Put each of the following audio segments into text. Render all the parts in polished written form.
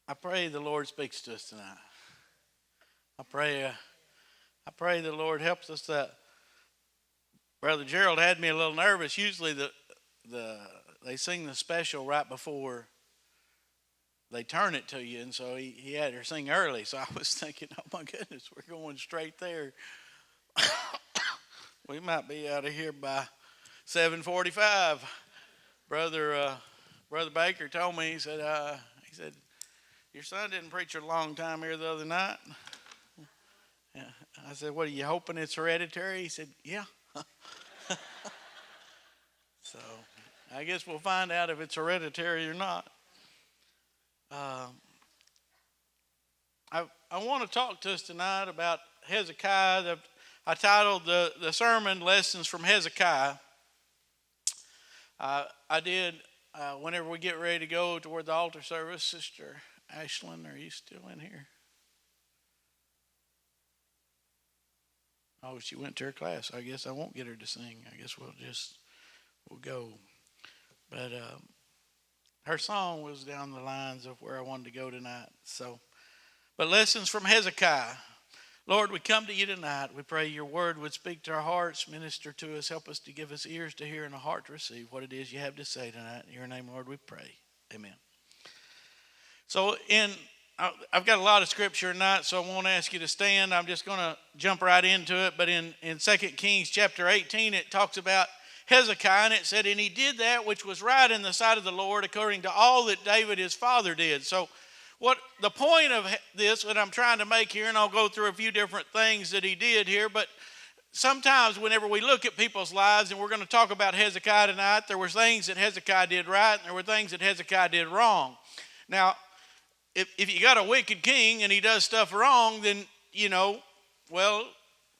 I pray the Lord speaks to us tonight. I pray the Lord helps us. That Brother Gerald had me a little nervous. Usually they sing the special right before they turn it to you, and so he had her sing early. So I was thinking, oh my goodness, we're going straight there. We might be out of here by 7:45. Brother Baker told me, he said your son didn't preach a long time here the other night. I said, what, are you hoping it's hereditary? He said, yeah. So I guess we'll find out if it's hereditary or not. I want to talk to us tonight about Hezekiah. I titled the sermon Lessons from Hezekiah. I did, whenever we get ready to go toward the altar service, Sister Ashlyn, are you still in here? Oh, she went to her class. I guess I won't get her to sing. I guess we'll go. But her song was down the lines of where I wanted to go tonight. But lessons from Hezekiah. Lord, we come to you tonight. We pray your word would speak to our hearts, minister to us, help us to give us ears to hear and a heart to receive what it is you have to say tonight. In your name, Lord, we pray. Amen. So I've got a lot of scripture tonight, so I won't ask you to stand. I'm just going to jump right into it. But in 2 Kings chapter 18, it talks about Hezekiah, and it said, and he did that which was right in the sight of the Lord according to all that David his father did. So what the point of this that I'm trying to make here, and I'll go through a few different things that he did here, but sometimes whenever we look at people's lives, and we're going to talk about Hezekiah tonight, there were things that Hezekiah did right, and there were things that Hezekiah did wrong. Now, if you got a wicked king and he does stuff wrong, then, well,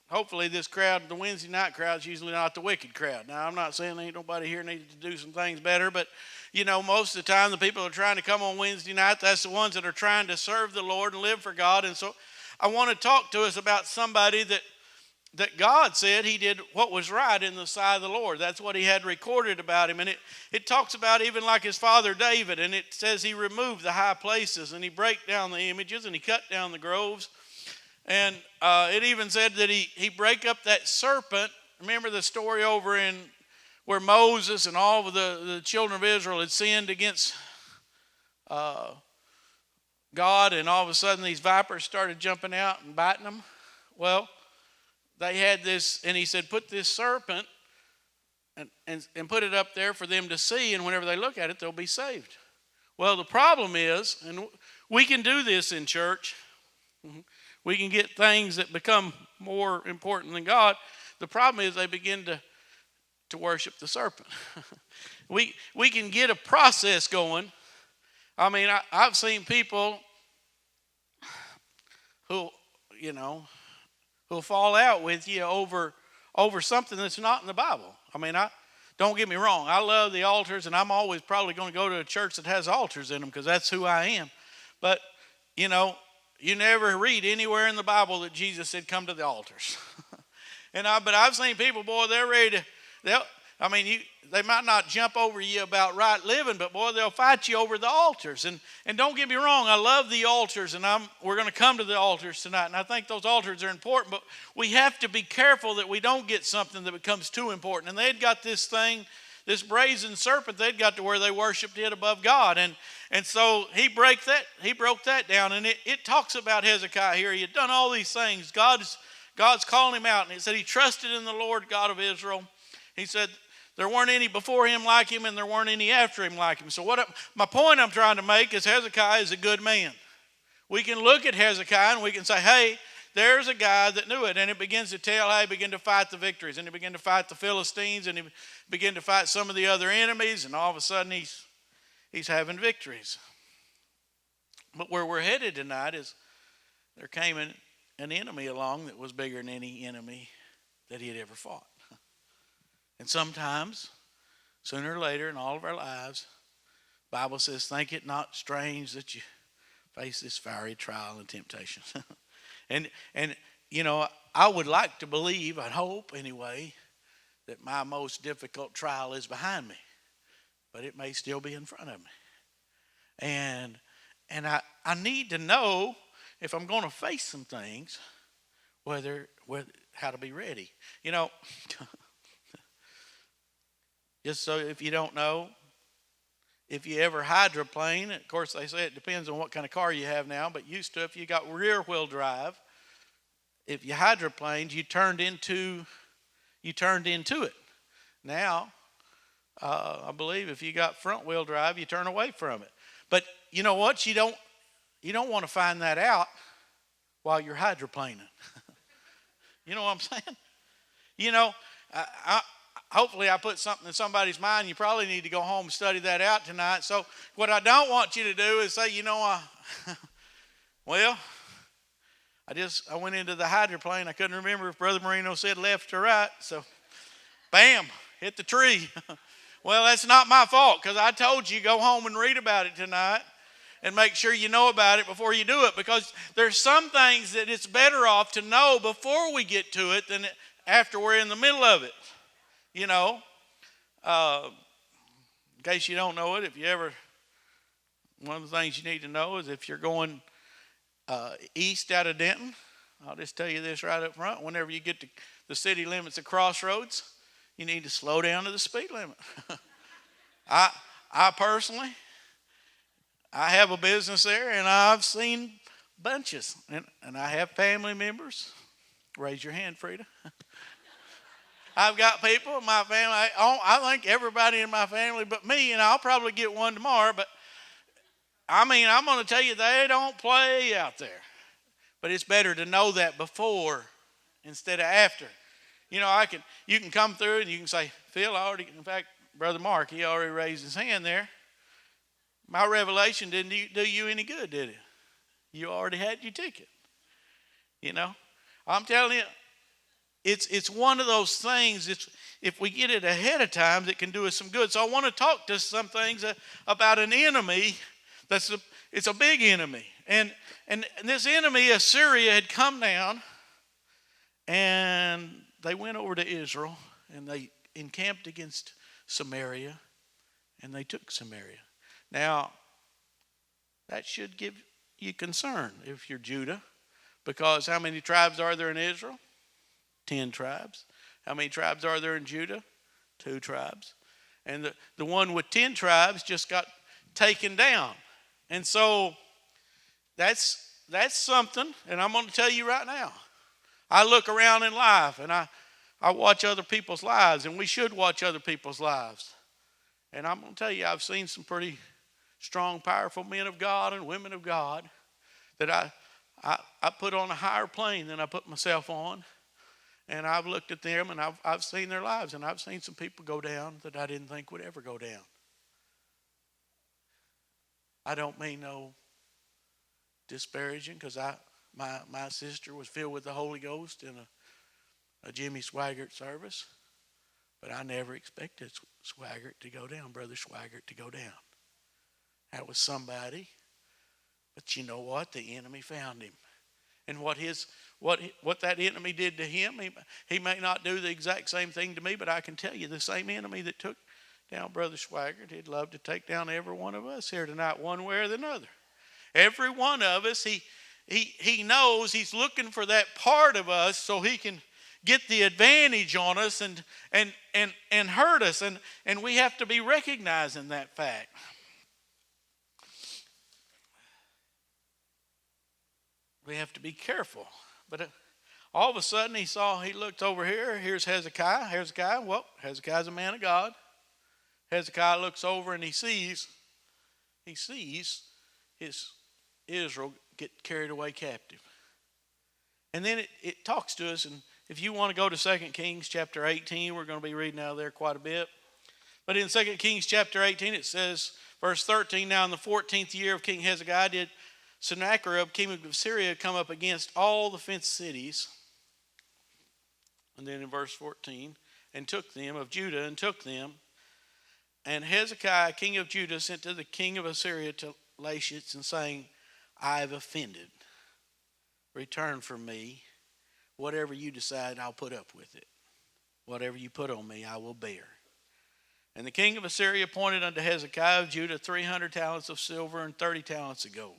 hopefully this crowd, the Wednesday night crowd, is usually not the wicked crowd. Now, I'm not saying ain't nobody here needed to do some things better, but, most of the time the people that are trying to come on Wednesday night, that's the ones that are trying to serve the Lord and live for God. And so I want to talk to us about somebody that God said he did what was right in the sight of the Lord. That's what he had recorded about him. And it talks about even like his father David, and it says he removed the high places, and he brake down the images, and he cut down the groves. And it even said that he brake up that serpent. Remember the story over in where Moses and all of the children of Israel had sinned against God, and all of a sudden these vipers started jumping out and biting them? Well, they had this, and he said, put this serpent and put it up there for them to see, and whenever they look at it, they'll be saved. Well, the problem is, and we can do this in church, we can get things that become more important than God. The problem is they begin to worship the serpent. We can get a process going. I mean, I've seen people who'll fall out with you over something that's not in the Bible. I mean, don't get me wrong. I love the altars, and I'm always probably going to go to a church that has altars in them because that's who I am. But, you never read anywhere in the Bible that Jesus said, come to the altars. But I've seen people, boy, they're ready to, they might not jump over you about right living, but boy, they'll fight you over the altars. And don't get me wrong, I love the altars, and we're going to come to the altars tonight, and I think those altars are important, but we have to be careful that we don't get something that becomes too important. And they'd got this thing, this brazen serpent, they'd got to where they worshiped it above God. And so he broke that down, and it talks about Hezekiah here. He had done all these things. God's calling him out, and it said he trusted in the Lord God of Israel. He said there weren't any before him like him, and there weren't any after him like him. So my point I'm trying to make is Hezekiah is a good man. We can look at Hezekiah and we can say, hey, there's a guy that knew it. And it begins to tell how he began to fight the victories. And he began to fight the Philistines, and he began to fight some of the other enemies. And all of a sudden he's having victories. But where we're headed tonight is there came an enemy along that was bigger than any enemy that he had ever fought. And sometimes, sooner or later in all of our lives, the Bible says, think it not strange that you face this fiery trial and temptation. and I would like to believe, I'd hope anyway, that my most difficult trial is behind me. But it may still be in front of me. And I need to know if I'm going to face some things, how to be ready. You know, just so if you don't know, if you ever hydroplane, of course they say it depends on what kind of car you have now, but used to, if you got rear wheel drive, if you hydroplaned, you turned into it. Now, I believe if you got front wheel drive, you turn away from it. But you know what? You don't want to find that out while you're hydroplaning. You know what I'm saying? You know, hopefully I put something in somebody's mind. You probably need to go home and study that out tonight. So what I don't want you to do is say, well, I went into the hydroplane. I couldn't remember if Brother Moreino said left or right. So, bam, hit the tree. Well, that's not my fault, because I told you go home and read about it tonight and make sure you know about it before you do it, because there's some things that it's better off to know before we get to it than after we're in the middle of it. You know, in case you don't know it, one of the things you need to know is if you're going east out of Denton, I'll just tell you this right up front. Whenever you get to the city limits of Crossroads, you need to slow down to the speed limit. I personally, I have a business there, and I've seen bunches, and I have family members. Raise your hand, Frida. I've got people in my family. I think everybody in my family but me, and I'll probably get one tomorrow. But I'm going to tell you, they don't play out there. But it's better to know that before instead of after. You know, you can come through and you can say, Phil, in fact, Brother Mark, he already raised his hand there. My revelation didn't do you any good, did it? You already had your ticket. You know, I'm telling you, it's one of those things. If we get it ahead of time, that can do us some good. So I want to talk to some things about an enemy. It's a big enemy, and this enemy, Assyria, had come down, and they went over to Israel, and they encamped against Samaria, and they took Samaria. Now, that should give you concern if you're Judah, because how many tribes are there in Israel? 10 tribes. How many tribes are there in Judah? 2 tribes. And the one with 10 tribes just got taken down. And so that's something, and I'm going to tell you right now. I look around in life, and I watch other people's lives, and we should watch other people's lives. And I'm going to tell you, I've seen some pretty strong, powerful men of God and women of God that I put on a higher plane than I put myself on. And I've looked at them, and I've seen their lives, and I've seen some people go down that I didn't think would ever go down. I don't mean no disparaging, because my sister was filled with the Holy Ghost in a Jimmy Swaggart service, but I never expected Swaggart to go down, Brother Swaggart to go down. That was somebody, but you know what? The enemy found him. And what that enemy did to him, he may not do the exact same thing to me, but I can tell you the same enemy that took down Brother Swaggart, he'd love to take down every one of us here tonight, one way or another. Every one of us, he knows he's looking for that part of us so he can get the advantage on us and hurt us, and we have to be recognizing that fact. We have to be careful. But all of a sudden he looked over here. Here's Hezekiah. Hezekiah's a man of God. Hezekiah looks over and he sees his Israel get carried away captive. And then it talks to us, and if you want to go to 2 Kings chapter 18, we're going to be reading out of there quite a bit. But in 2 Kings chapter 18, it says, verse 13, now in the 14th year of King Hezekiah did Sennacherib, king of Assyria, come up against all the fenced cities. And then in verse 14, and took them of Judah, and took them. And Hezekiah, king of Judah, sent to the king of Assyria to Lachish, and saying, I have offended. Return from me. Whatever you decide, I'll put up with it. Whatever you put on me, I will bear. And the king of Assyria appointed unto Hezekiah of Judah 300 talents of silver and 30 talents of gold.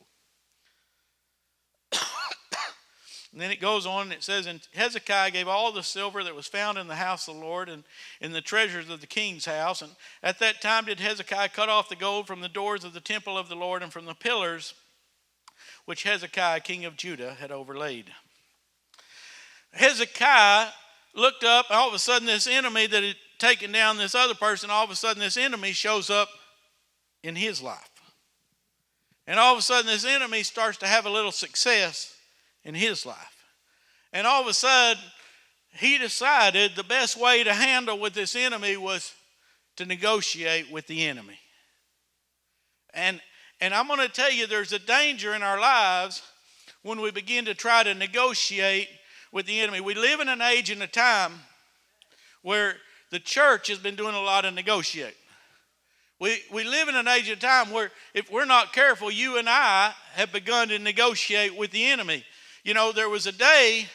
And then it goes on and it says, and Hezekiah gave all the silver that was found in the house of the Lord and in the treasures of the king's house. And at that time did Hezekiah cut off the gold from the doors of the temple of the Lord and from the pillars which Hezekiah king of Judah had overlaid. Hezekiah looked up, and all of a sudden this enemy that had taken down this other person, all of a sudden this enemy shows up in his life. And all of a sudden this enemy starts to have a little success in his life. And all of a sudden, he decided the best way to handle with this enemy was to negotiate with the enemy. And I'm going to tell you, there's a danger in our lives when we begin to try to negotiate with the enemy. We live in an age and a time where the church has been doing a lot of negotiating. We live in an age and time where if we're not careful, you and I have begun to negotiate with the enemy. You know, there was a day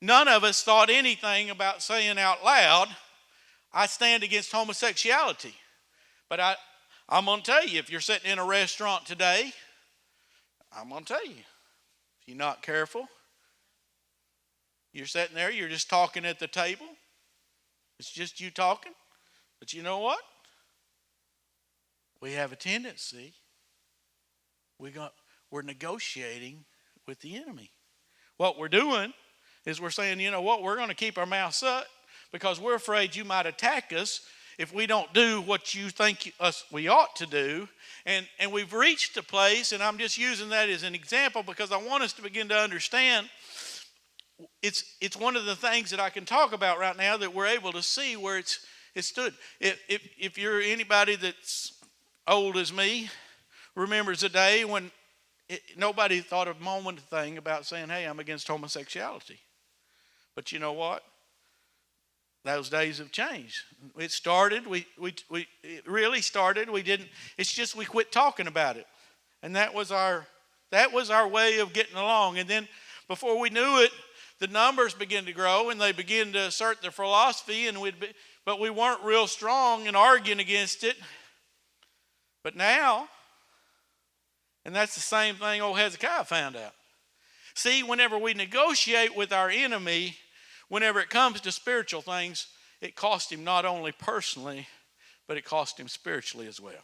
none of us thought anything about saying out loud, I stand against homosexuality. But I'm going to tell you, if you're sitting in a restaurant today, I'm going to tell you, if you're not careful, you're sitting there, you're just talking at the table. It's just you talking. But you know what? We have a tendency, we're negotiating with the enemy. What we're doing is we're saying, you know what, we're going to keep our mouth shut because we're afraid you might attack us if we don't do what you think we ought to do. And we've reached a place, and I'm just using that as an example because I want us to begin to understand it's one of the things that I can talk about right now that we're able to see where it's stood. If you're anybody that's old as me, remembers a day when nobody thought a moment thing about saying, hey, I'm against homosexuality. But you know what? Those days have changed. It started, it really started. We didn't, it's just we quit talking about it. And that was our way of getting along. And then before we knew it, the numbers began to grow and they began to assert their philosophy, but we weren't real strong in arguing against it. But now, and that's the same thing old Hezekiah found out. See, whenever we negotiate with our enemy, whenever it comes to spiritual things, it cost him not only personally, but it cost him spiritually as well.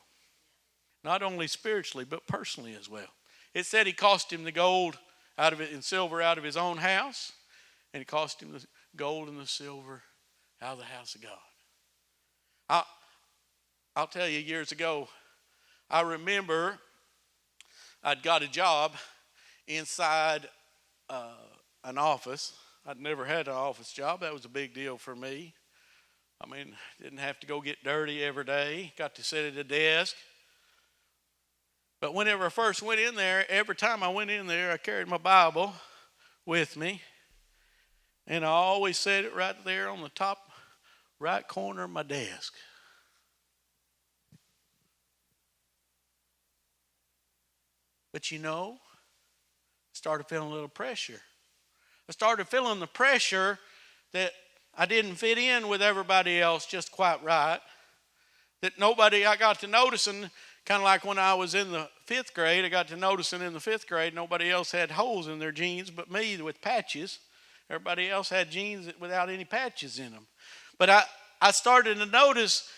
Not only spiritually, but personally as well. It said he cost him the gold out of it and silver out of his own house, and it cost him the gold and the silver out of the house of God. I'll tell you, years ago, I remember I'd got a job inside an office. I'd never had an office job. That was a big deal for me. I mean, didn't have to go get dirty every day. Got to sit at a desk. But whenever I first went in there, every time I went in there, I carried my Bible with me. And I always set it right there on the top right corner of my desk. But you know, I started feeling a little pressure. I started feeling the pressure that I didn't fit in with everybody else just quite right. That I got to noticing, kind of like when I was in the 5th grade, I got to noticing in the 5th grade, nobody else had holes in their jeans but me with patches. Everybody else had jeans without any patches in them. But I started to notice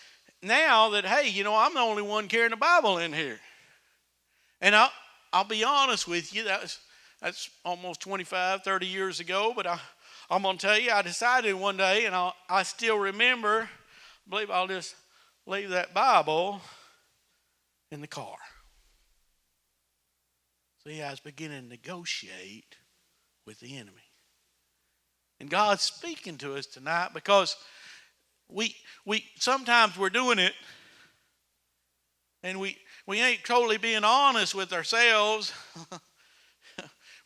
now that, hey, you know, I'm the only one carrying the Bible in here. And I'll be honest with you, that's almost 25, 30 years ago, but I'm going to tell you, I decided one day, and I still remember, I believe I'll just leave that Bible in the car. See, I was beginning to negotiate with the enemy. And God's speaking to us tonight because we sometimes we're doing it, and we ain't totally being honest with ourselves.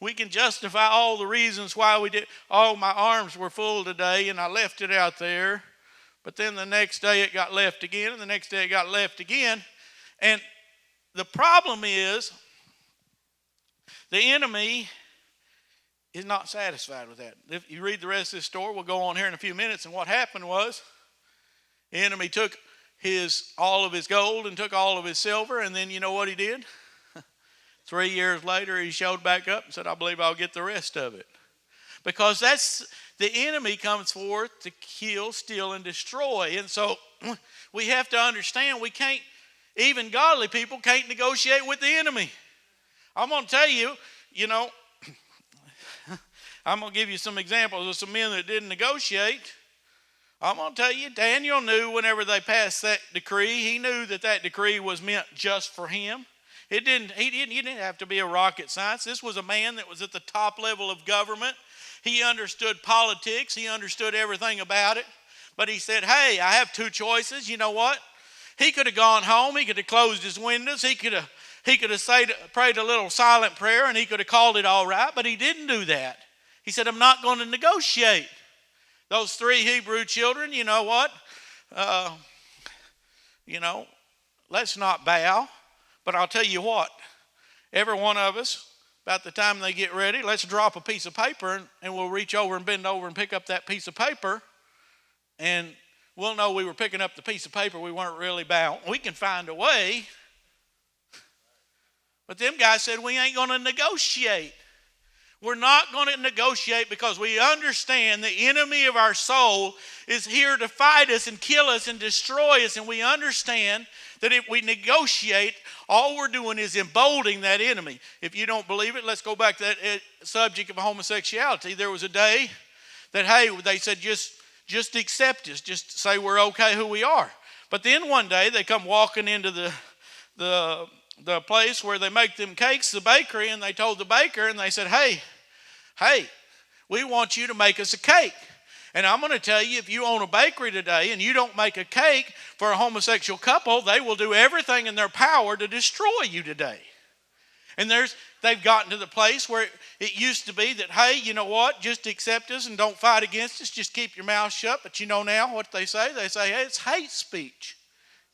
We can justify all the reasons why we did. Oh, my arms were full today and I left it out there. But then the next day it got left again, and the next day it got left again. And the problem is the enemy is not satisfied with that. If you read the rest of this story, we'll go on here in a few minutes. And what happened was the enemy took all of his gold and took all of his silver, and then you know what he did? 3 years later, he showed back up and said, I believe I'll get the rest of it. Because that's the enemy comes forth to kill, steal, and destroy. And so we have to understand we can't, even godly people can't negotiate with the enemy. I'm going to tell you, I'm going to give you some examples of some men that didn't negotiate. I'm going to tell you, Daniel knew whenever they passed that decree, he knew that decree was meant just for him. He didn't have to be a rocket science. This was a man that was at the top level of government. He understood politics. He understood everything about it. But he said, hey, I have two choices. You know what? He could have gone home. He could have closed his windows. He could have prayed a little silent prayer, and he could have called it all right. But he didn't do that. He said, I'm not going to negotiate. Those three Hebrew children, you know what? Let's not bow. But I'll tell you what, every one of us, about the time they get ready, let's drop a piece of paper and we'll reach over and bend over and pick up that piece of paper. And we'll know we were picking up the piece of paper. We weren't really bowing. We can find a way. But them guys said, we ain't going to negotiate. We're not going to negotiate because we understand the enemy of our soul is here to fight us and kill us and destroy us. And we understand that if we negotiate, all we're doing is emboldening that enemy. If you don't believe it, let's go back to that subject of homosexuality. There was a day that, hey, they said, just accept us. Just say we're okay who we are. But then one day they come walking into the place where they make them cakes, the bakery, and they told the baker, and they said, hey, we want you to make us a cake. And I'm going to tell you, if you own a bakery today and you don't make a cake for a homosexual couple, they will do everything in their power to destroy you today. And they've gotten to the place where it used to be that, hey, you know what, just accept us and don't fight against us, just keep your mouth shut. But you know now what they say? They say, hey, it's hate speech.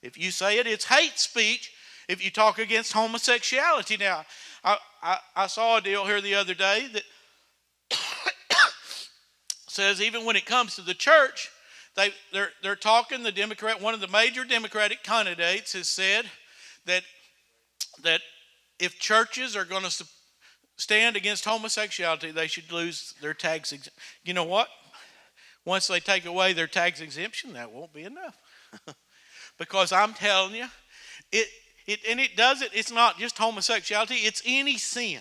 If you say it, it's hate speech. If you talk against homosexuality. Now, I saw a deal here the other day that says even when it comes to the church, they're talking, one of the major Democratic candidates has said that if churches are going to stand against homosexuality, they should lose their tax exemption. You know what? Once they take away their tax exemption, that won't be enough. Because I'm telling you, it's not just homosexuality, it's any sin.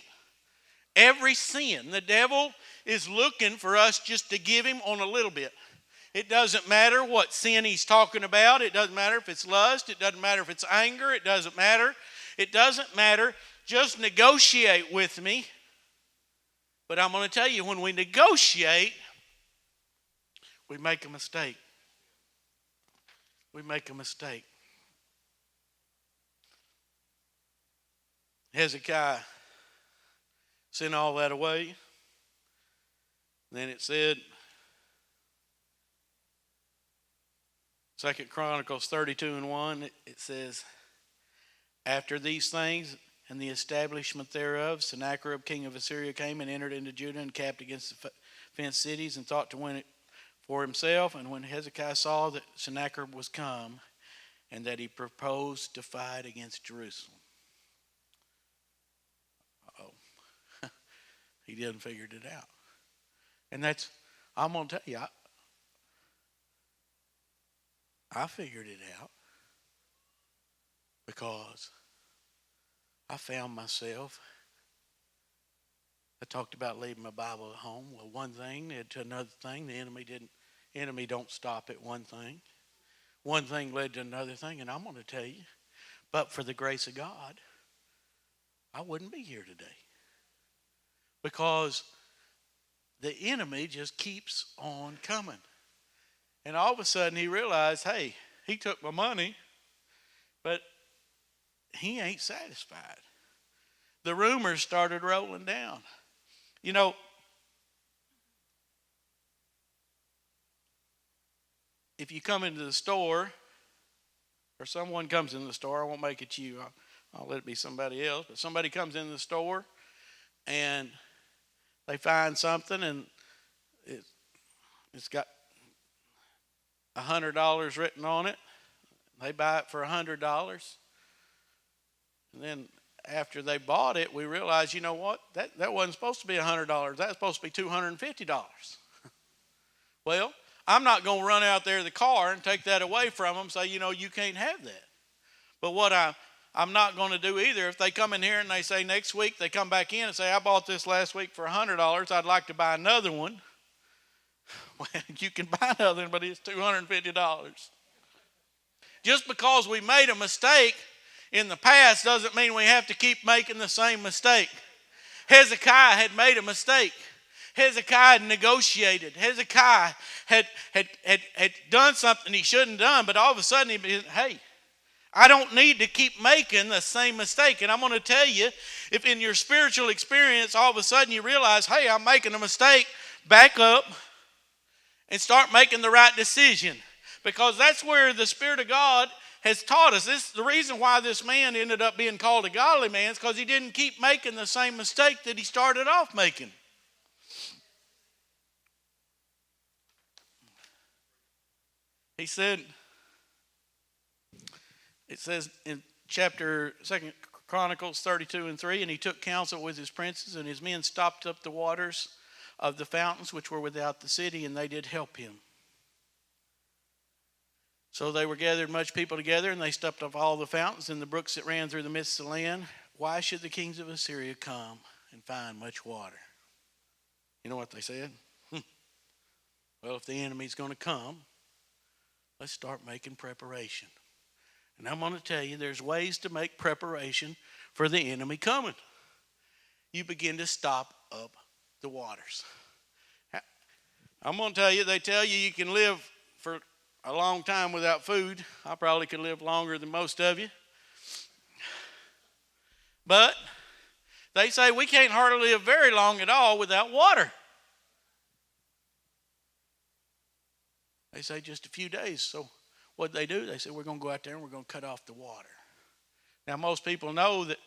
Every sin. The devil is looking for us just to give him on a little bit. It doesn't matter what sin he's talking about. It doesn't matter if it's lust. It doesn't matter if it's anger. It doesn't matter. It doesn't matter. Just negotiate with me. But I'm going to tell you, when we negotiate, we make a mistake. We make a mistake. Hezekiah sent all that away. Then it said, 2 Chronicles 32:1, it says, after these things and the establishment thereof, Sennacherib, king of Assyria, came and entered into Judah and camped against the fenced cities and thought to win it for himself. And when Hezekiah saw that Sennacherib was come and that he proposed to fight against Jerusalem. He didn't figure it out. And I'm going to tell you, I figured it out because I found myself, I talked about leaving my Bible at home. Well, one thing led to another thing. The enemy don't stop at one thing. One thing led to another thing, and I'm going to tell you, but for the grace of God, I wouldn't be here today. Because the enemy just keeps on coming. And all of a sudden he realized, hey, he took my money, but he ain't satisfied. The rumors started rolling down. You know, if you come into the store, or someone comes in the store, I won't make it you, I'll let it be somebody else, but somebody comes in the store and they find something and it's got $100 written on it. They buy it for $100. And then after they bought it, we realized, you know what? That wasn't supposed to be $100. That was supposed to be $250. Well, I'm not going to run out there to the car and take that away from them and say, you know, you can't have that. But what I'm not going to do either, if they come in here and they say next week, they come back in and say, I bought this last week for $100. I'd like to buy another one. Well, you can buy another one, but it's $250. Just because we made a mistake in the past doesn't mean we have to keep making the same mistake. Hezekiah had made a mistake. Hezekiah had negotiated. Hezekiah had done something he shouldn't have done, but all of a sudden hey, I don't need to keep making the same mistake. And I'm going to tell you, if in your spiritual experience all of a sudden you realize, hey, I'm making a mistake, back up and start making the right decision. Because that's where the Spirit of God has taught us. This, the reason why this man ended up being called a godly man is because he didn't keep making the same mistake that he started off making. He said, it says in chapter 2 Chronicles 32:3, and he took counsel with his princes, and his men stopped up the waters of the fountains which were without the city, and they did help him. So they were gathered much people together, and they stopped up all the fountains and the brooks that ran through the midst of the land. Why should the kings of Assyria come and find much water? You know what they said? Well, if the enemy's going to come, let's start making preparation. And I'm going to tell you, there's ways to make preparation for the enemy coming. You begin to stop up the waters. I'm going to tell you, they tell you you can live for a long time without food. I probably could live longer than most of you. But they say we can't hardly live very long at all without water. They say just a few days. So what they do, they say we're going to go out there and we're going to cut off the water. Now most people know that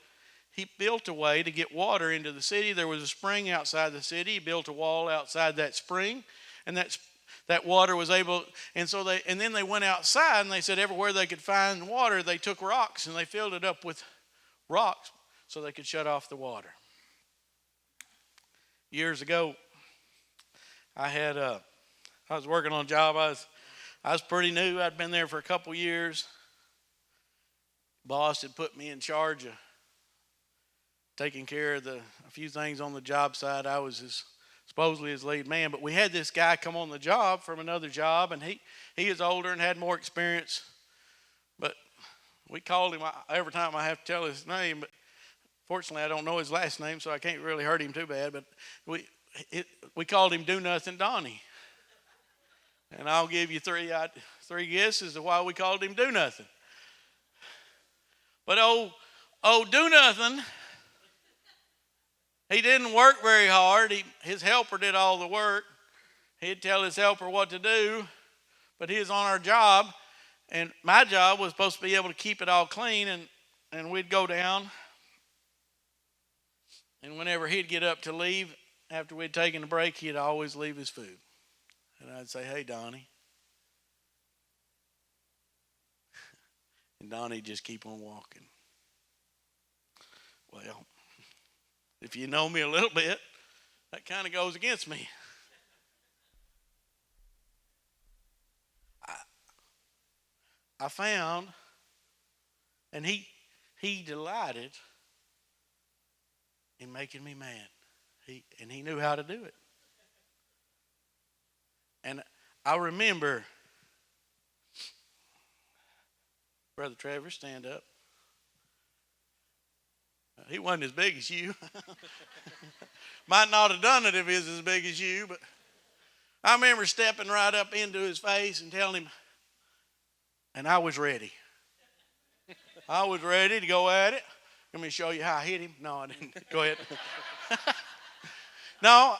he built a way to get water into the city. There was a spring outside the city. He built a wall outside that spring, and that water was able. And so then they went outside, and they said everywhere they could find water, they took rocks and they filled it up with rocks so they could shut off the water. Years ago, I was working on a job. I was pretty new. I'd been there for a couple years. Boss had put me in charge of taking care of a few things on the job site. I was supposedly his lead man, but we had this guy come on the job from another job, and he is older and had more experience. But we called him, every time I have to tell his name, but fortunately I don't know his last name, so I can't really hurt him too bad. But we called him Do Nothing Donnie. And I'll give you three guesses of why we called him Do Nothing. But old Do Nothing, he didn't work very hard. His helper did all the work. He'd tell his helper what to do, but he was on our job, and my job was supposed to be able to keep it all clean, and we'd go down, and whenever he'd get up to leave, after we'd taken a break, he'd always leave his food. And I'd say, hey, Donnie. And Donnie'd just keep on walking. Well, if you know me a little bit, that kind of goes against me. I found, and he delighted in making me mad. He knew how to do it. And I remember, Brother Trevor, stand up. He wasn't as big as you. Might not have done it if he was as big as you, but I remember stepping right up into his face and telling him, and I was ready. I was ready to go at it. Let me show you how I hit him. No, I didn't. Go ahead. No,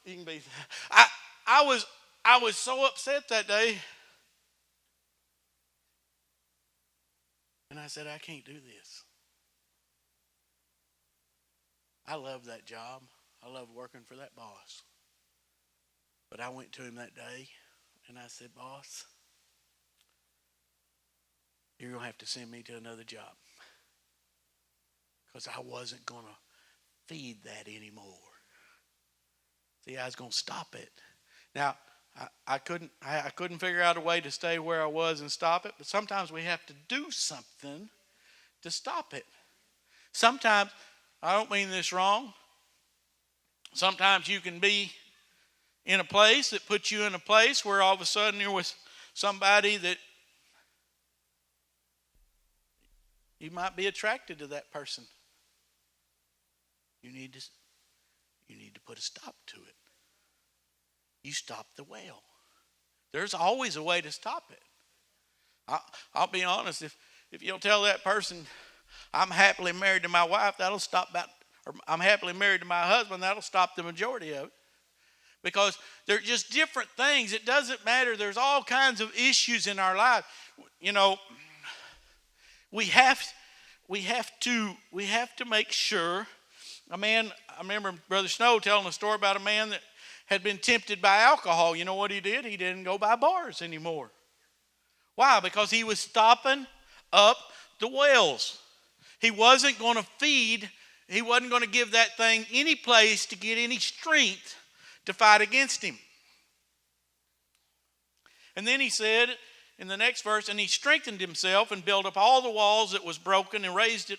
you can be. I was so upset that day. And I said, I can't do this. I love that job. I love working for that boss. But I went to him that day and I said, boss, you're going to have to send me to another job. because I wasn't going to feed that anymore. See, I was going to stop it. Now, I couldn't figure out a way to stay where I was and stop it, but sometimes we have to do something to stop it. Sometimes, I don't mean this wrong, sometimes you can be in a place that puts you in a place where all of a sudden you're with somebody that you might be attracted to that person. You need to put a stop to it. You stop the well. There's always a way to stop it. I'll be honest, if you'll tell that person, I'm happily married to my wife, that'll stop or I'm happily married to my husband, that'll stop the majority of it. Because they're just different things. It doesn't matter. There's all kinds of issues in our life. You know, we have to make sure. I remember Brother Snow telling a story about a man that had been tempted by alcohol. You know what he did? He didn't go by bars anymore. Why? Because he was stopping up the wells. He wasn't going to he wasn't going to give that thing any place to get any strength to fight against him. And then he said in the next verse, and he strengthened himself and built up all the walls that was broken and raised it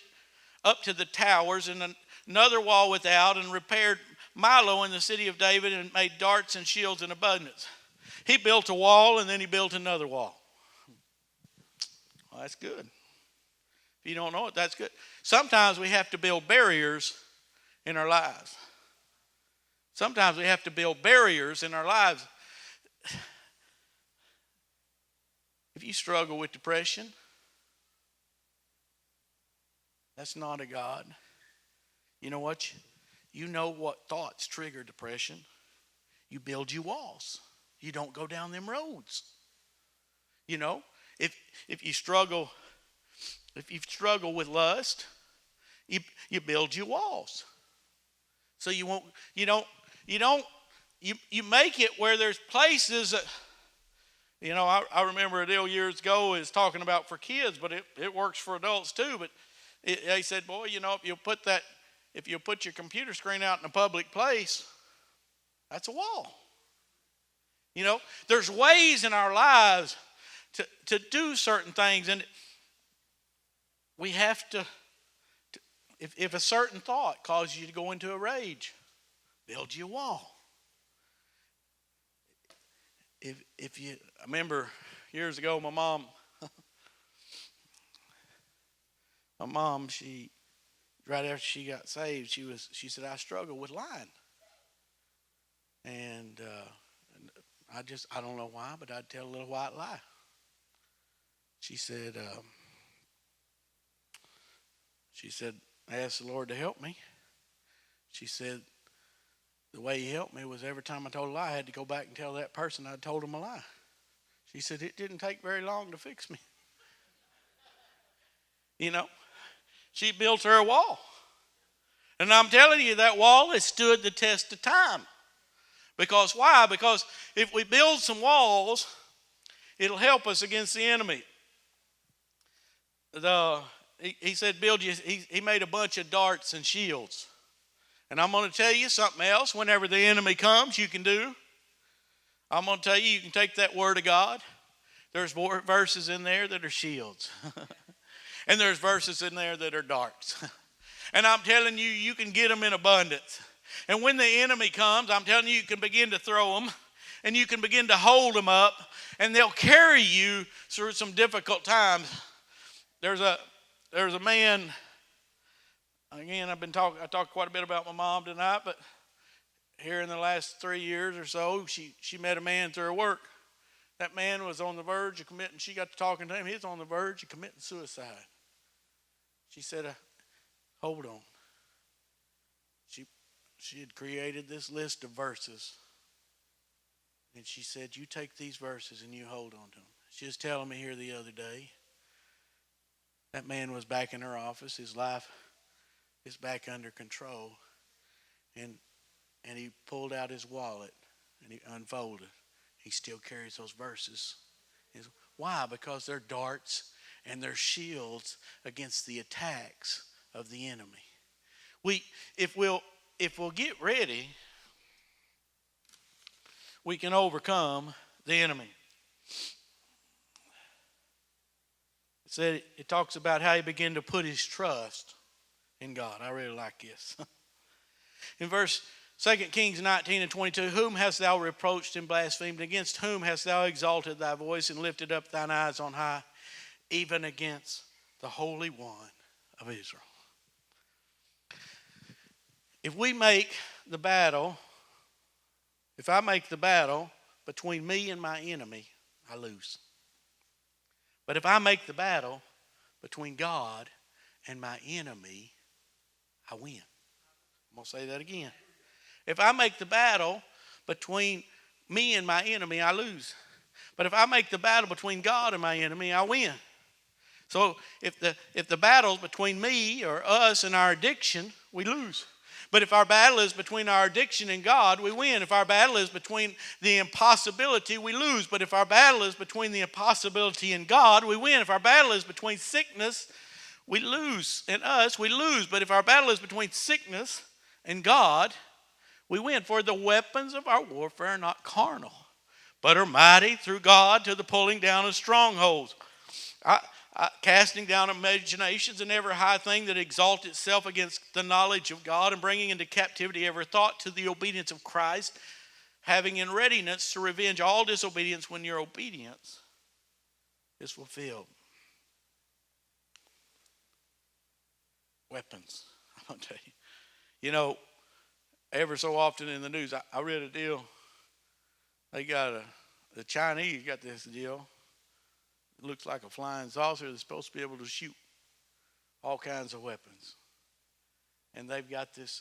up to the towers and another wall without and repaired Milo in the city of David and made darts and shields in abundance. He built a wall and then he built another wall. Well, that's good. If you don't know it, that's good. Sometimes we have to build barriers in our lives. Sometimes we have to build barriers in our lives. If you struggle with depression, that's not a God. You know what? You know what thoughts trigger depression. You build you walls. You don't go down them roads. You know, if you struggle with lust, you build you walls. So you make it where there's places that, you know, I remember a deal years ago is talking about for kids, but it works for adults too. But they said, boy, you know, if you put your computer screen out in a public place, that's a wall. You know, there's ways in our lives to do certain things, and we have to if a certain thought causes you to go into a rage, build you a wall. I remember years ago, my mom, she right after she got saved, she said, I struggle with lying. And I don't know why, but I'd tell a little white lie. She said, I asked the Lord to help me. She said, the way he helped me was every time I told a lie, I had to go back and tell that person I'd told him a lie. She said, it didn't take very long to fix me. You know, she built her a wall. And I'm telling you, that wall has stood the test of time. Because why? Because if we build some walls, it'll help us against the enemy. He said, he made a bunch of darts and shields. And I'm going to tell you something else. Whenever the enemy comes, you can do. I'm going to tell you can take that word of God. There's more verses in there that are shields. And there's verses in there that are darts. And I'm telling you, you can get them in abundance. And when the enemy comes, I'm telling you, you can begin to throw them. And you can begin to hold them up. And they'll carry you through some difficult times. There's a man, again, I talked quite a bit about my mom tonight, but here in the last 3 years or so, she met a man through her work. That man was on the verge of committing, she got to talking to him, he was on the verge of committing suicide. She said, hold on. She had created this list of verses. And she said, you take these verses and you hold on to them. She was telling me here the other day, that man was back in her office. His life is back under control. And he pulled out his wallet and he unfolded. He still carries those verses. Why? Because they're darts and they're shields against the attacks of the enemy. If we'll get ready, we can overcome the enemy. It talks about how he began to put his trust in God. I really like this. In verse 2 Kings 19:22, whom hast thou reproached and blasphemed? Against whom hast thou exalted thy voice and lifted up thine eyes on high? Even against the Holy One of Israel. If I make the battle between me and my enemy, I lose. But if I make the battle between God and my enemy, I win. I'm going to say that again. If I make the battle between me and my enemy, I lose. But if I make the battle between God and my enemy, I win. So if the battle's between me or us and our addiction, we lose. But if our battle is between our addiction and God, we win. If our battle is between the impossibility, we lose. But if our battle is between the impossibility and God, we win. If our battle is between sickness, we lose. And us, we lose. But if our battle is between sickness and God, we win. For the weapons of our warfare are not carnal, but are mighty through God to the pulling down of strongholds. Casting down imaginations and every high thing that exalts itself against the knowledge of God, and bringing into captivity every thought to the obedience of Christ, having in readiness to revenge all disobedience when your obedience is fulfilled. Weapons. I'm going to tell you. You know, ever so often in the news, I read a deal. They got the Chinese got this deal. It looks like a flying saucer that's supposed to be able to shoot all kinds of weapons. And they've got this,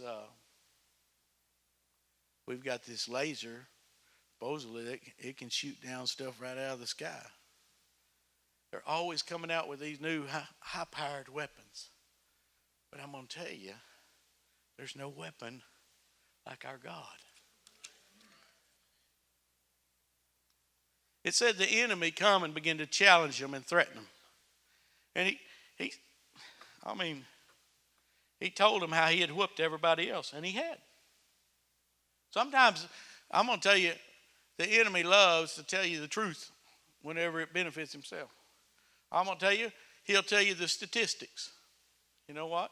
we've got this laser, supposedly that it can shoot down stuff right out of the sky. They're always coming out with these new high-powered weapons. But I'm going to tell you, there's no weapon like our God. It said the enemy come and begin to challenge him and threaten him. And he told him how he had whooped everybody else, and he had. Sometimes, I'm going to tell you, the enemy loves to tell you the truth whenever it benefits himself. I'm going to tell you, he'll tell you the statistics. You know what?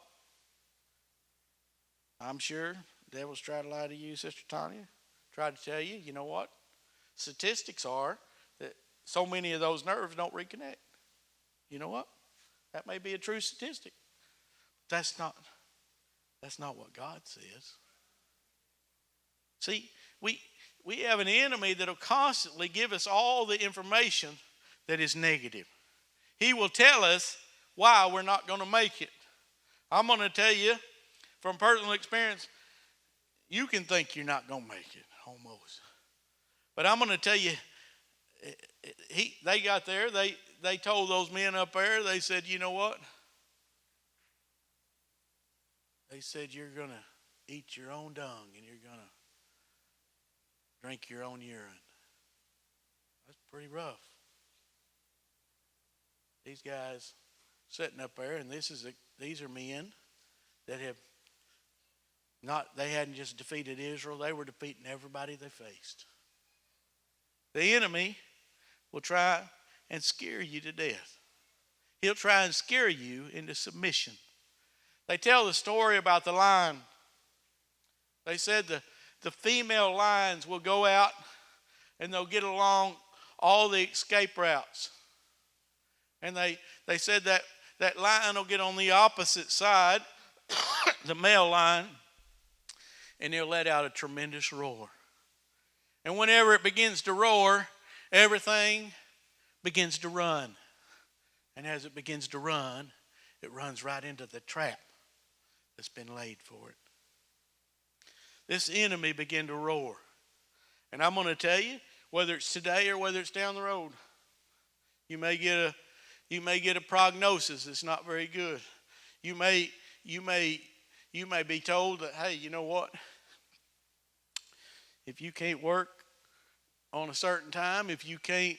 I'm sure devils try to lie to you, Sister Tanya. Try to tell you, you know what? Statistics are that so many of those nerves don't reconnect. You know what? That may be a true statistic. That's not what God says. See, we have an enemy that will constantly give us all the information that is negative. He will tell us why we're not going to make it. I'm going to tell you from personal experience, you can think you're not going to make it, almost. But I'm going to tell you, they got there, they told those men up there, they said, you know what? They said, you're going to eat your own dung and you're going to drink your own urine. That's pretty rough. These guys sitting up there, and these are men that they hadn't just defeated Israel, they were defeating everybody they faced. The enemy will try and scare you to death. He'll try and scare you into submission. They tell the story about the lion. They said the female lions will go out and they'll get along all the escape routes. And they said that lion will get on the opposite side, the male lion, and he'll let out a tremendous roar. And whenever it begins to roar, everything begins to run. And as it begins to run, it runs right into the trap that's been laid for it. This enemy began to roar. And I'm going to tell you, whether it's today or whether it's down the road, you may get a prognosis that's not very good. You may be told that, hey, you know what? If you can't work on a certain time, if you can't,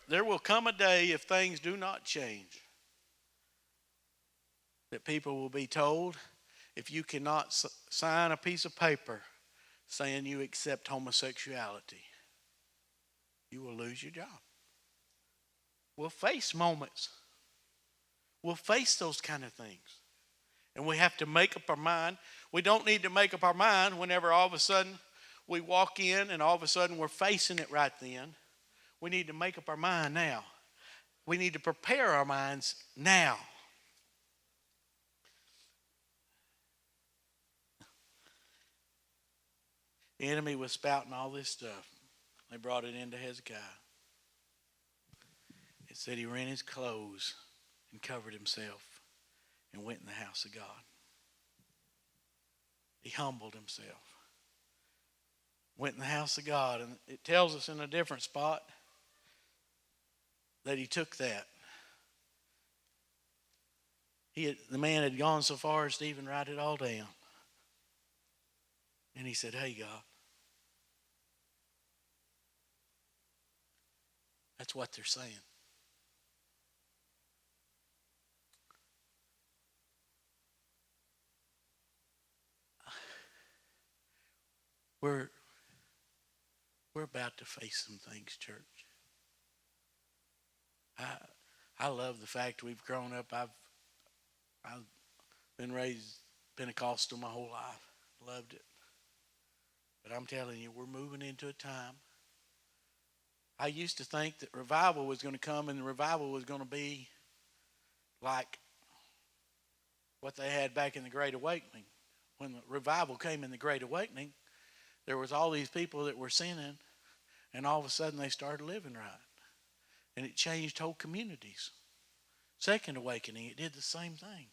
there will come a day if things do not change that people will be told, if you cannot sign a piece of paper saying you accept homosexuality, you will lose your job. We'll face moments. We'll face those kind of things. And we have to make up our mind. We don't need to make up our mind whenever all of a sudden we walk in and all of a sudden we're facing it right then. We need to make up our mind now. We need to prepare our minds now. The enemy was spouting all this stuff. They brought it into Hezekiah. It said he rent his clothes and covered himself and went in the house of God. He humbled himself. Went in the house of God. And it tells us in a different spot that he took that. The man had gone so far as to even write it all down. And he said, hey, God. That's what they're saying. We're about to face some things, church. I love the fact we've grown up. I've been raised Pentecostal my whole life. Loved it. But I'm telling you, we're moving into a time. I used to think that revival was going to come, and the revival was going to be like what they had back in the Great Awakening. When the revival came in the Great Awakening, there was all these people that were sinning, and all of a sudden they started living right. And it changed whole communities. Second Awakening, it did the same thing.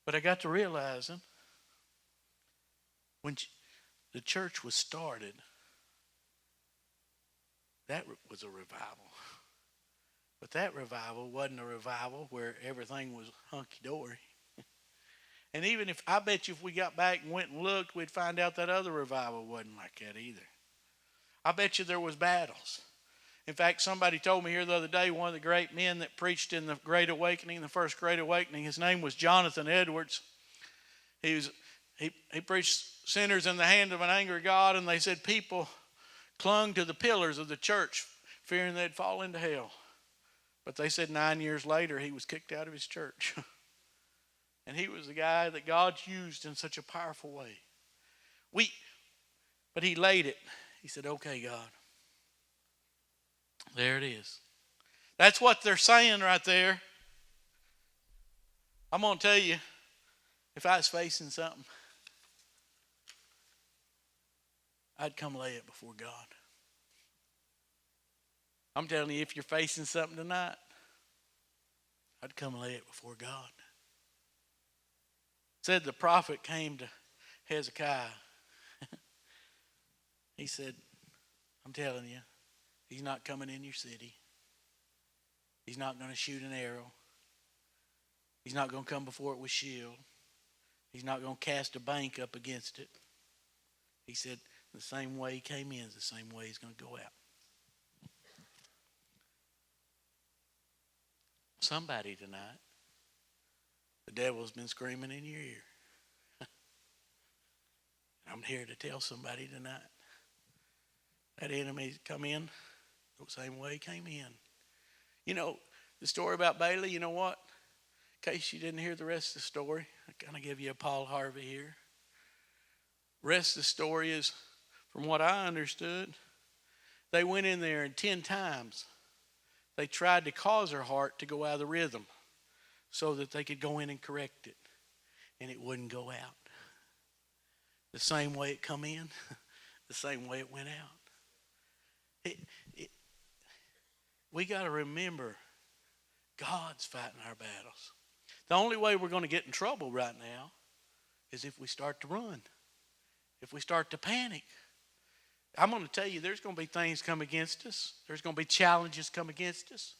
But I got to realizing when the church was started, that was a revival. But that revival wasn't a revival where everything was hunky-dory. And even if, I bet you if we got back and went and looked, we'd find out that other revival wasn't like that either. I bet you there was battles. In fact, somebody told me here the other day, one of the great men that preached in the Great Awakening, the first Great Awakening, his name was Jonathan Edwards. He preached sinners in the hand of an angry God, and they said people clung to the pillars of the church, fearing they'd fall into hell. But they said 9 years later, he was kicked out of his church. And he was the guy that God used in such a powerful way. But he laid it. He said, okay, God. There it is. That's what they're saying right there. I'm going to tell you, if I was facing something, I'd come lay it before God. I'm telling you, if you're facing something tonight, I'd come lay it before God. It said the prophet came to Hezekiah. He said, I'm telling you, he's not coming in your city. He's not going to shoot an arrow. He's not going to come before it with shield. He's not going to cast a bank up against it. He said, the same way he came in is the same way he's going to go out. Somebody tonight, the devil's been screaming in your ear. I'm here to tell somebody tonight, that enemy's come in the same way he came in. You know, the story about Bailey, you know what? In case you didn't hear the rest of the story, I kind of give you a Paul Harvey here. Rest of the story is, from what I understood, they went in there and 10 times they tried to cause her heart to go out of the rhythm so that they could go in and correct it. And it wouldn't go out. The same way it come in, the same way it went out. We got to remember, God's fighting our battles. The only way we're going to get in trouble right now is if we start to run. If we start to panic. I'm going to tell you, there's going to be things come against us. There's going to be challenges come against us.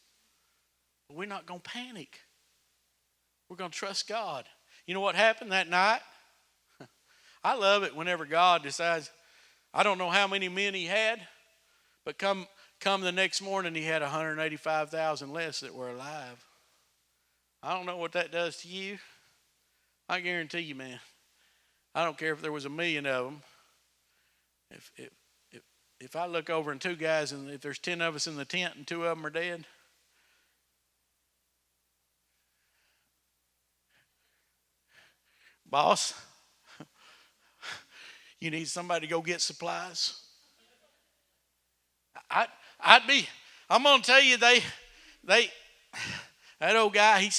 But we're not going to panic. We're going to trust God. You know what happened that night? I love it whenever God decides, I don't know how many men he had, but come the next morning he had 185,000 less that were alive. I don't know what that does to you. I guarantee you, man, I don't care if there was 1,000,000 of them. If I look over and 2 guys, and if there's 10 of us in the tent and 2 of them are dead, boss, you need somebody to go get supplies. I'm going to tell you, that old guy,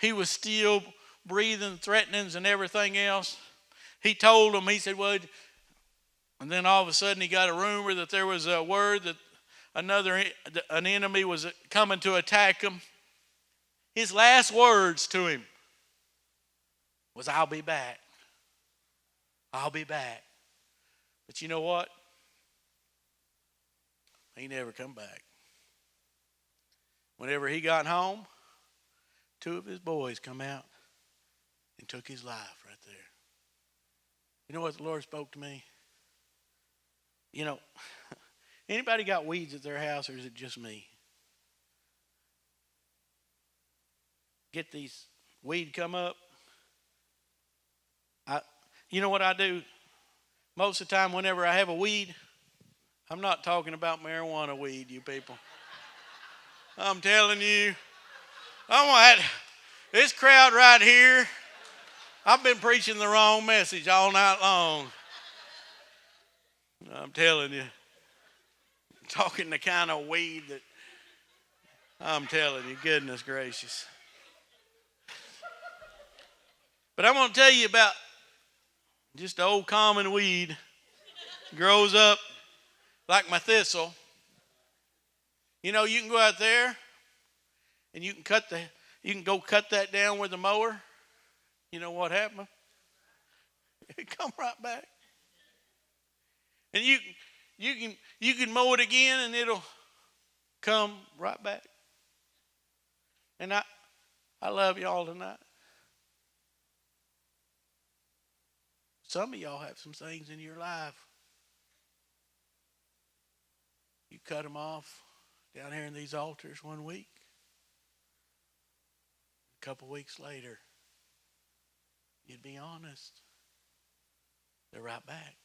he was still breathing, threatenings and everything else. He told them, he said, well, and then all of a sudden he got a rumor that there was a word that an enemy was coming to attack him. His last words to him was, I'll be back. I'll be back. But you know what? He never come back. Whenever he got home, 2 of his boys come out and took his life right there. You know what the Lord spoke to me? You know, anybody got weeds at their house, or is it just me? Get these weed come up. You know what I do? Most of the time, whenever I have a weed, I'm not talking about marijuana weed, you people. I'm telling you, this crowd right here, I've been preaching the wrong message all night long. I'm telling you, talking the kind of weed that, I'm telling you, goodness gracious. But I'm going to tell you about just an old common weed. Grows up like my thistle. You know, you can go out there and you can go cut that down with a mower. You know what happened? It come right back. And you can mow it again and it'll come right back. And I love y'all tonight. Some of y'all have some things in your life. You cut them off down here in these altars one week. A couple weeks later, you'd be honest, they're right back.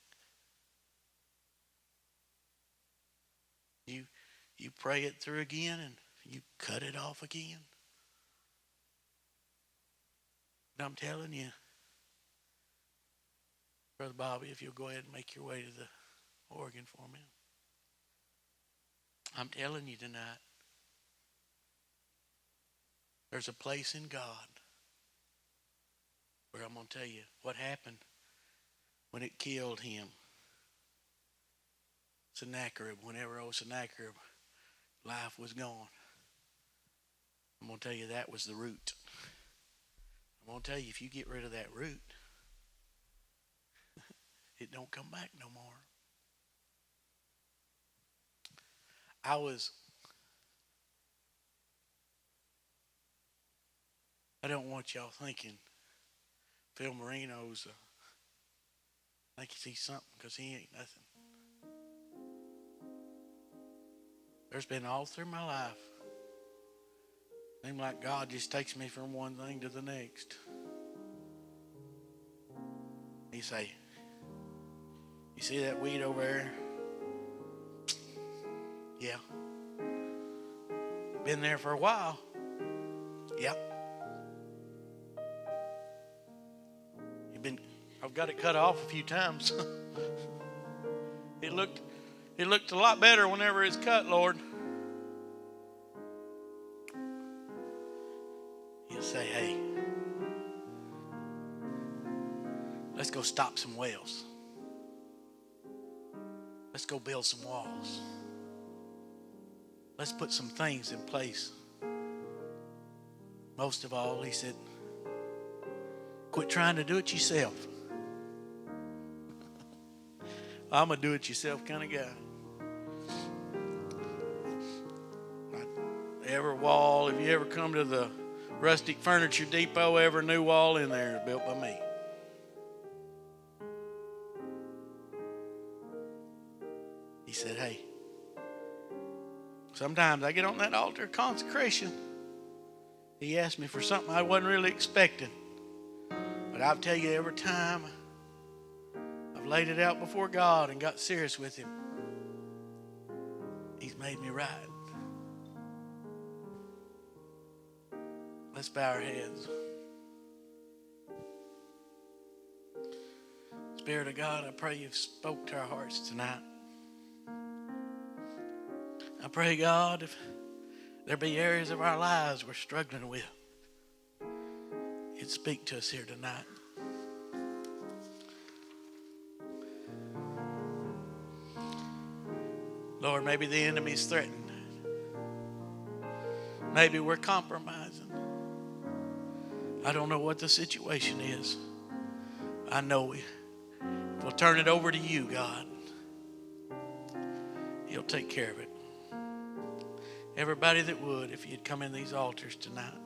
You pray it through again and you cut it off again. And I'm telling you, Brother Bobby, if you'll go ahead and make your way to the organ for me. I'm telling you tonight, there's a place in God where I'm going to tell you what happened when it killed him. Sennacherib, whenever old Sennacherib life was gone. I'm going to tell you that was the root. I'm going to tell you, if you get rid of that root, it don't come back no more. I don't want y'all thinking Phil Moreino's think he's something, because he ain't nothing. There's been all through my life, seems like God just takes me from one thing to the next. He say, you see that weed over there? Yeah. Been there for a while. Yep. I've got it cut off a few times. It looked a lot better whenever it's cut, Lord. He'll say, hey, let's go stop some wells. Let's go build some walls. Let's put some things in place. Most of all, he said, quit trying to do it yourself. I'm a do-it-yourself kind of guy. Every wall, if you ever come to the Rustic Furniture Depot, every new wall in there is built by me. He said, hey, sometimes I get on that altar of consecration. He asked me for something I wasn't really expecting. But I'll tell you, every time I've laid it out before God and got serious with Him, He's made me right. Let's bow our heads. Spirit of God, I pray You've spoke to our hearts tonight. I pray, God, if there be areas of our lives we're struggling with, You'd speak to us here tonight. Lord, maybe the enemy's threatened. Maybe we're compromising. I don't know what the situation is. I know we'll turn it over to You, God. You'll take care of it. Everybody that would, if you'd come in these altars tonight.